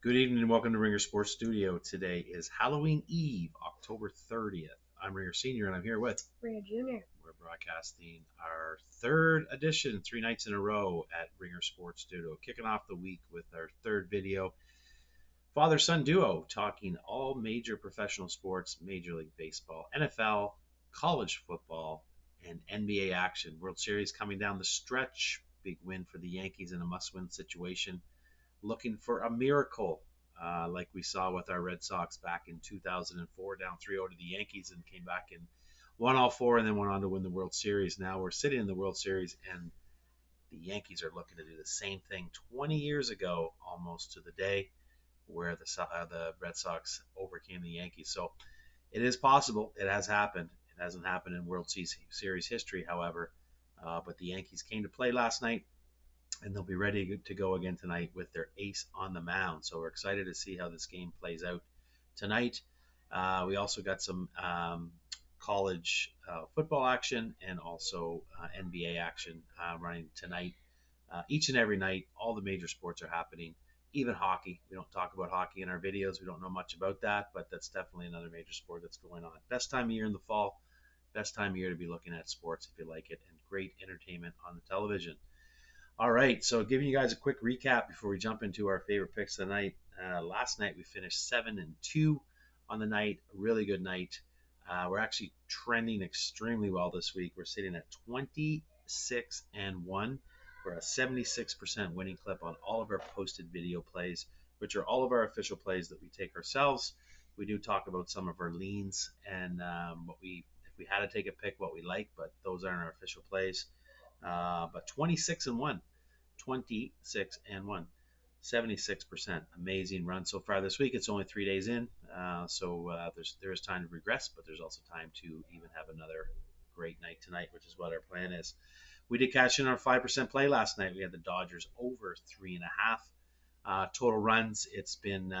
Good evening and welcome to Ringer Sports Studio. Today is Halloween Eve, October 30th. I'm Ringer Senior and I'm here with. Ringer Junior. We're broadcasting our third edition, 3 nights in a row at Ringer Sports Studio, kicking off the week with our third video. Father son duo talking all major professional sports, Major League Baseball, NFL, college football, and NBA action. World Series coming down the stretch. Big win for the Yankees in a must win situation, looking for a miracle, like we saw with our Red Sox back in 2004, down 3-0 to the Yankees, and came back and won all four, and then went on to win the World Series. Now we're sitting in the World Series, and the Yankees are looking to do the same thing 20 years ago, almost to the day, where the Red Sox overcame the Yankees. So it is possible. It has happened. It hasn't happened in World Series history, however. But the Yankees came to play last night, and they'll be ready to go again tonight with their ace on the mound. So we're excited to see how this game plays out tonight. We also got some college football action and also NBA action running tonight. Each and every night, all the major sports are happening, even hockey. We don't talk about hockey in our videos. We don't know much about that, but that's definitely another major sport that's going on. Best time of year in the fall, best time of year to be looking at sports if you like it, and great entertainment on the television. All right, so giving you guys a quick recap before we jump into our favorite picks of the night. Last night we finished 7-2 on the night, a really good night. We're actually trending extremely well this week. We're sitting at 26-1. We're a 76% winning clip on all of our posted video plays, which are all of our official plays that we take ourselves. We do talk about some of our leans and what we, if we had to take a pick, what we like, but those aren't our official plays. But 26-1, 26-1, 76%. Amazing run so far this week. It's only 3 days in, so there's time to regress, but there's also time to even have another great night tonight, which is what our plan is. We did cash in our 5% play last night. We had the Dodgers over 3.5 total runs. It's been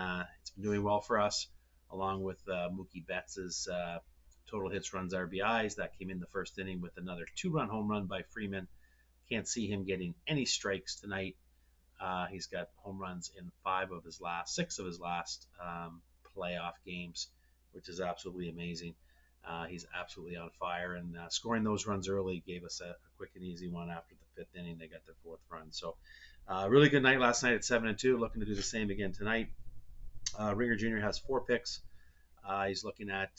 doing well for us, along with Mookie Betts's total hits, runs, RBIs. That came in the first inning with another 2-run home run by Freeman. Can't see him getting any strikes tonight. He's got home runs in six of his last playoff games, which is absolutely amazing. He's absolutely on fire, and scoring those runs early gave us a quick and easy one after the fifth inning. They got their fourth run. So, really good night last night at 7-2. Looking to do the same again tonight. Ringer Jr. has 4 picks. He's looking at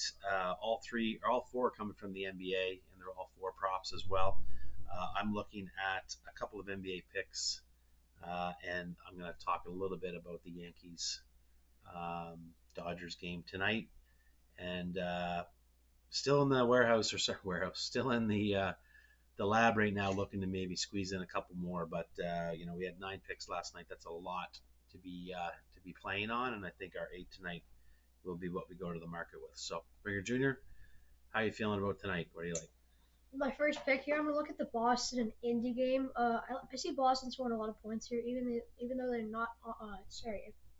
all four coming from the NBA, and they're all 4 props as well. I'm looking at a couple of NBA picks, and I'm going to talk a little bit about the Yankees Dodgers game tonight. And still in the still in the lab right now, looking to maybe squeeze in a couple more. But we had 9 picks last night. That's a lot to be playing on, and I think our 8 tonight will be what we go to the market with. So, Bringer Jr., how are you feeling about tonight? What do you like? My first pick here, I'm gonna look at the Boston and Indy game. I see Boston scoring a lot of points here, even though they're not.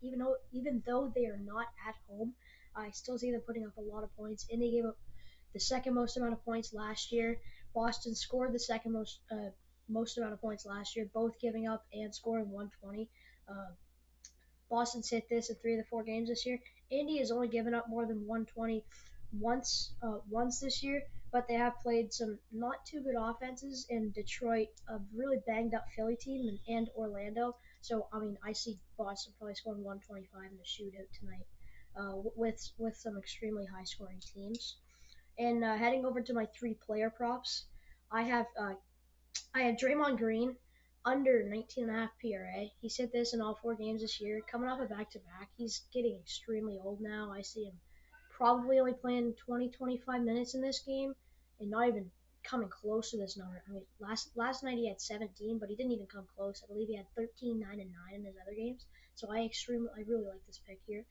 Even though they are not at home, I still see them putting up a lot of points. Indy gave up the second most amount of points last year. Boston scored the second most amount of points last year, both giving up and scoring 120. Uh, Boston's hit this in 3 of the 4 games this year. Indy has only given up more than 120 once this year, but they have played some not too good offenses in Detroit, a really banged up Philly team, and Orlando. So I mean, I see Boston probably scoring 125 in the shootout tonight, with some extremely high scoring teams. And heading over to my 3 player props, I have uh, I have Draymond Green under 19.5 PRA. He's hit this in all 4 games this year, coming off a back to back. He's getting extremely old now. I see him probably only playing 20, 25 minutes in this game and not even coming close to this number. I mean, last night he had 17, but he didn't even come close. I believe he had 13, 9, and 9 in his other games. So I really like this pick here.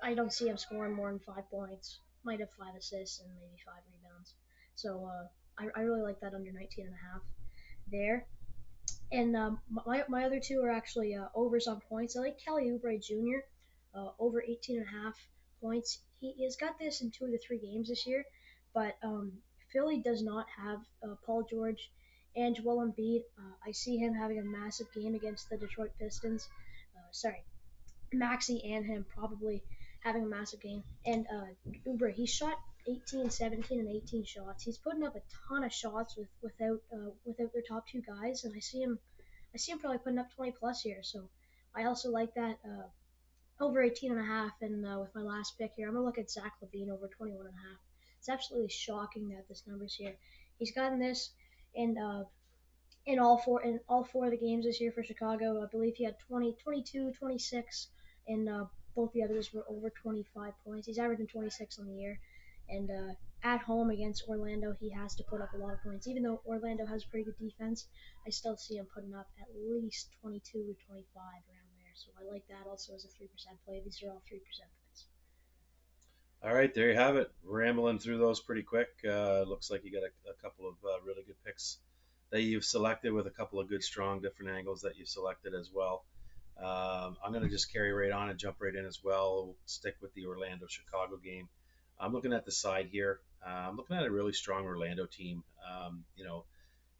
I don't see him scoring more than 5 points. Might have 5 assists and maybe 5 rebounds. So I really like that under 19.5 there. And my other two are actually overs on points. I like Kelly Oubre Jr. Over 18.5 points. He has got this in 2 of the 3 games this year, but Philly does not have Paul George and Joel Embiid. I see him having a massive game against the Detroit Pistons. Sorry, Maxi and him probably having a massive game. And Uber, he shot 18, 17, and 18 shots. He's putting up a ton of shots without their top two guys, and I see him probably putting up 20 plus here. So I also like that over 18 and a half. And with my last pick here, I'm gonna look at Zach Levine over 21 and a half. It's absolutely shocking that this number's here. He's gotten this in in all four of the games this year for Chicago. I believe he had 20, 22, 26, and both the others were over 25 points. He's averaging 26 on the year, and at home against Orlando, he has to put up a lot of points. Even though Orlando has pretty good defense, I still see him putting up at least 22 to 25 around there. So I like that also as a 3% play. These are all 3% plays. All right, there you have it. Rambling through those pretty quick. Looks like you got a couple of really good picks that you've selected with a couple of good, strong, different angles that you've selected as well. I'm going to just carry right on and jump right in as well. We'll stick with the Orlando Chicago game. I'm looking at the side here. I'm looking at a really strong Orlando team.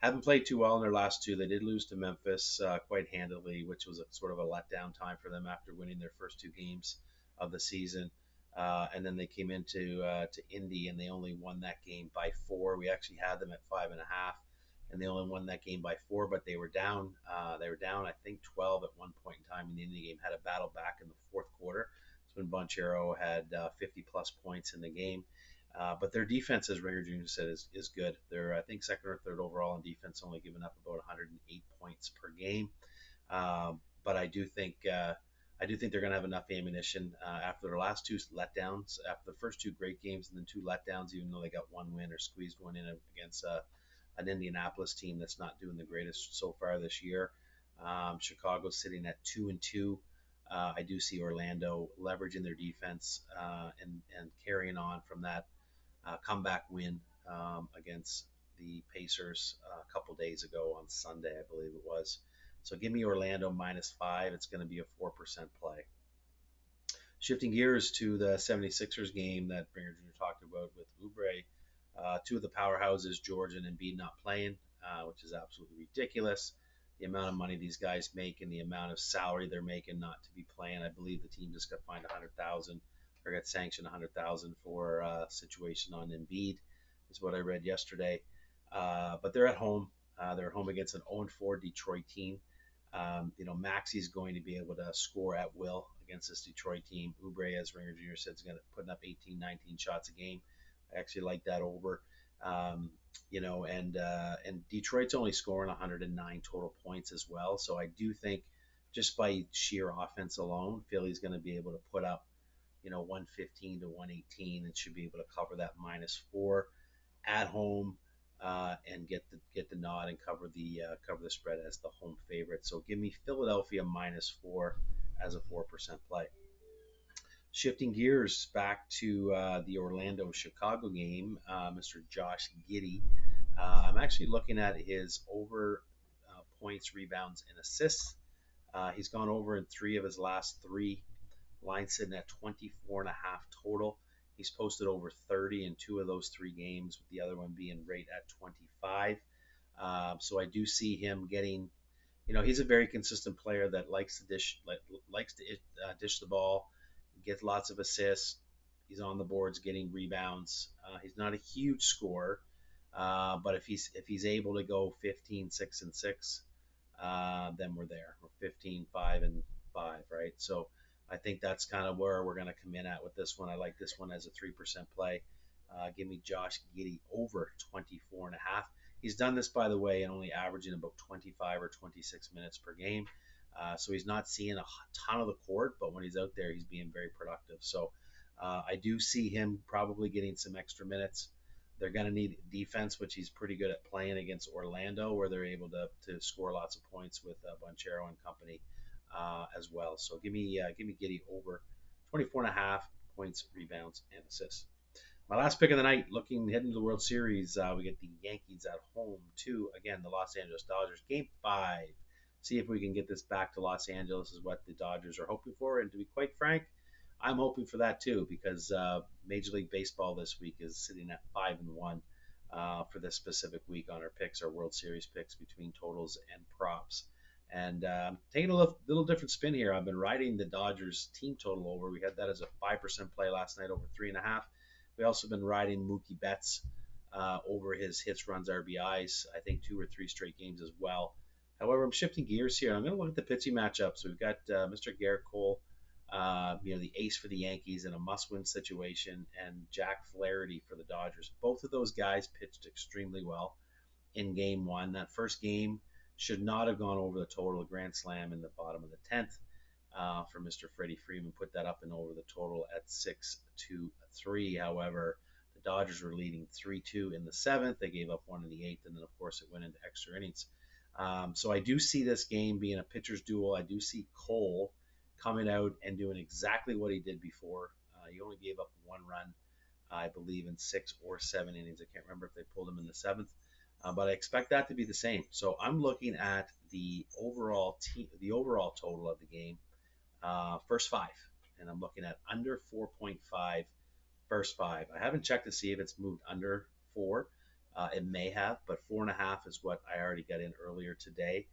Haven't played too well in their last two. They did lose to Memphis quite handily, which was a sort of a letdown time for them after winning their first two games of the season. And then they came into to Indy and they only won that game by four. We actually had them at 5.5, and they only won that game by four. But they were down. They were down, I think, 12 at one point in time in the Indy game. Had a battle back in the fourth quarter. That's when Bonchero had 50 plus points in the game. But their defense, as Ringer Jr. said, is good. They're, I think, second or third overall in defense, only giving up about 108 points per game. But I do think they're going to have enough ammunition after their last two letdowns, after the first two great games and then two letdowns, even though they got one win or squeezed one in against an Indianapolis team that's not doing the greatest so far this year. Chicago's sitting at 2-2. I do see Orlando leveraging their defense and carrying on from that comeback win against the Pacers a couple days ago on Sunday, I believe it was. So give me Orlando -5. It's going to be a 4% play. Shifting gears to the 76ers game that Bringer Jr. talked about with Oubre, two of the powerhouses, George and Embiid, not playing, which is absolutely ridiculous. The amount of money these guys make and the amount of salary they're making not to be playing. I believe the team just got fined 100,000 or got sanctioned 100,000 for a situation on Embiid, is what I read yesterday. But they're at home. They're home against an 0-4 Detroit team. Maxi's going to be able to score at will against this Detroit team. Oubre, as Ringer Jr. said, is going to putting up 18, 19 shots a game. I actually like that over. And Detroit's only scoring 109 total points as well. So I do think just by sheer offense alone, Philly's going to be able to put up, 115 to 118 and should be able to cover that -4 at home and get the nod and cover the spread as the home favorite. So give me Philadelphia -4 as a 4% play. Shifting gears back to the Orlando Chicago game, Mr. Josh Giddey. I'm actually looking at his over points, rebounds, and assists. He's gone over in three of his last three. Line sitting at 24.5 total. He's posted over 30 in two of those three games, with the other one being right at 25. So I do see him getting, he's a very consistent player that likes to dish the ball, gets lots of assists. He's on the boards, getting rebounds. He's not a huge scorer, but if he's able to go 15, 6, and 6, then we're there. We're 15, 5, and 5, right? So I think that's kind of where we're going to come in at with this one. I like this one as a 3% play. Give me Josh Giddey over 24.5. He's done this, by the way, and only averaging about 25 or 26 minutes per game. So he's not seeing a ton of the court, but when he's out there, he's being very productive. So I do see him probably getting some extra minutes. They're going to need defense, which he's pretty good at playing against Orlando, where they're able to score lots of points with Bonchero and company as well. So give me Giddey over 24.5 points, rebounds, and assists. My last pick of the night, heading to the World Series, we get the Yankees at home to, again, the Los Angeles Dodgers. Game 5. See if we can get this back to Los Angeles is what the Dodgers are hoping for. And to be quite frank, I'm hoping for that too, because Major League Baseball this week is sitting at 5-1 for this specific week on our picks, our World Series picks between totals and props. And taking a little different spin here. I've been riding the Dodgers team total over. We had that as a 5% play last night over 3.5. We also been riding Mookie Betts over his hits, runs, RBIs. I think 2 or 3 straight games as well. However, I'm shifting gears here. I'm going to look at the pitching matchups. We've got Mr. Garrett Cole, the ace for the Yankees in a must-win situation, and Jack Flaherty for the Dodgers. Both of those guys pitched extremely well in Game 1. That first game should not have gone over the total. A grand slam in the bottom of the 10th for Mr. Freddie Freeman put that up and over the total at 6-3. However, the Dodgers were leading 3-2 in the 7th. They gave up 1 in the 8th, and then of course it went into extra innings. So I do see this game being a pitcher's duel. I do see Cole coming out and doing exactly what he did before. He only gave up 1 run, I believe, in 6 or 7 innings. I can't remember if they pulled him in the 7th. But I expect that to be the same. So I'm looking at the overall total of the game, first 5, and I'm looking at under 4.5 first 5. I haven't checked to see if it's moved under 4. It may have, but 4.5 is what I already got in earlier today.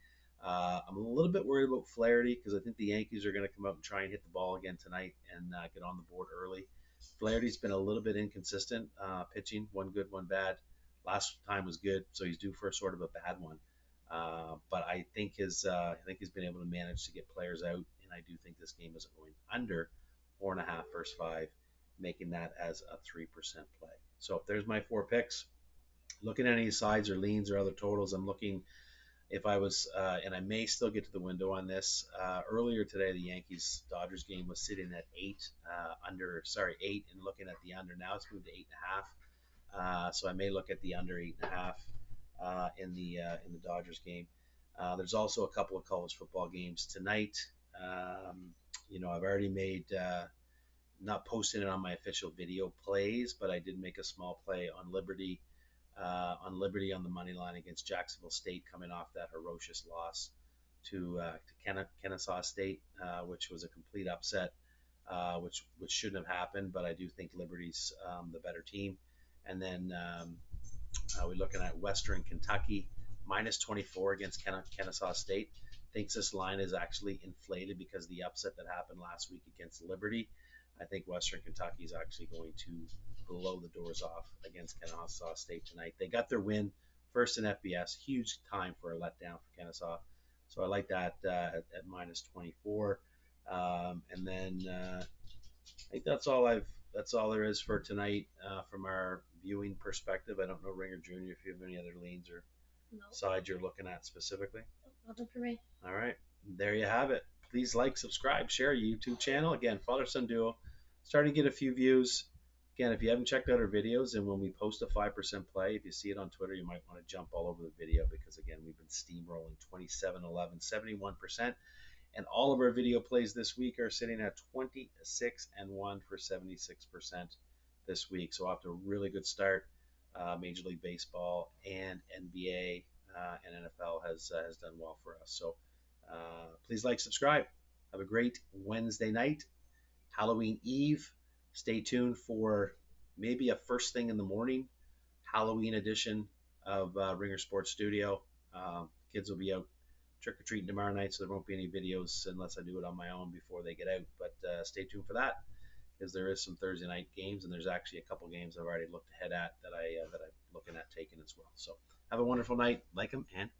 I'm a little bit worried about Flaherty because I think the Yankees are going to come out and try and hit the ball again tonight and get on the board early. Flaherty's been a little bit inconsistent pitching, 1 good, 1 bad. Last time was good, so he's due for sort of a bad one. But I think he's been able to manage to get players out, and I do think this game isn't going under 4.5 first 5, making that as a 3% play. So there's my 4 picks. Looking at any sides or leans or other totals, I'm looking if I was, and I may still get to the window on this. Earlier today, the Yankees Dodgers game was sitting at 8, 8, and looking at the under. Now it's moved to 8.5. So I may look at the under 8.5 in the Dodgers game. There's also a couple of college football games tonight. I've already made not posting it on my official video plays, but I did make a small play on Liberty on the money line against Jacksonville State, coming off that ferocious loss to Kennesaw State, which was a complete upset, which shouldn't have happened. But I do think Liberty's the better team. And then we're looking at Western Kentucky minus 24 against Kennesaw State. Thinks this line is actually inflated because of the upset that happened last week against Liberty. I think Western Kentucky is actually going to blow the doors off against Kennesaw State tonight. They got their win first in FBS. Huge time for a letdown for Kennesaw. So I like that at minus 24. And then I think that's all there is for tonight from our viewing perspective. I don't know, Ringer Jr., if you have any other leans or sides you're looking at specifically. Nothing for me. All right, there you have it. Please like, subscribe, share our YouTube channel. Again, father-son duo, starting to get a few views. Again, if you haven't checked out our videos, and when we post a 5% play, if you see it on Twitter, you might want to jump all over the video because, again, we've been steamrolling 27, 11, 71%. And all of our video plays this week are sitting at 26-1 for 76% this week. So off to a really good start. Major League Baseball and NBA and NFL has done well for us. So please like, subscribe. Have a great Wednesday night, Halloween Eve. Stay tuned for maybe a first thing in the morning Halloween edition of Ringer Sports Studio. Kids will be out trick-or-treating tomorrow night, so there won't be any videos unless I do it on my own before they get out. But stay tuned for that, because there is some Thursday night games, and there's actually a couple games I've already looked ahead at that I'm looking at taking as well. So have a wonderful night. Like them and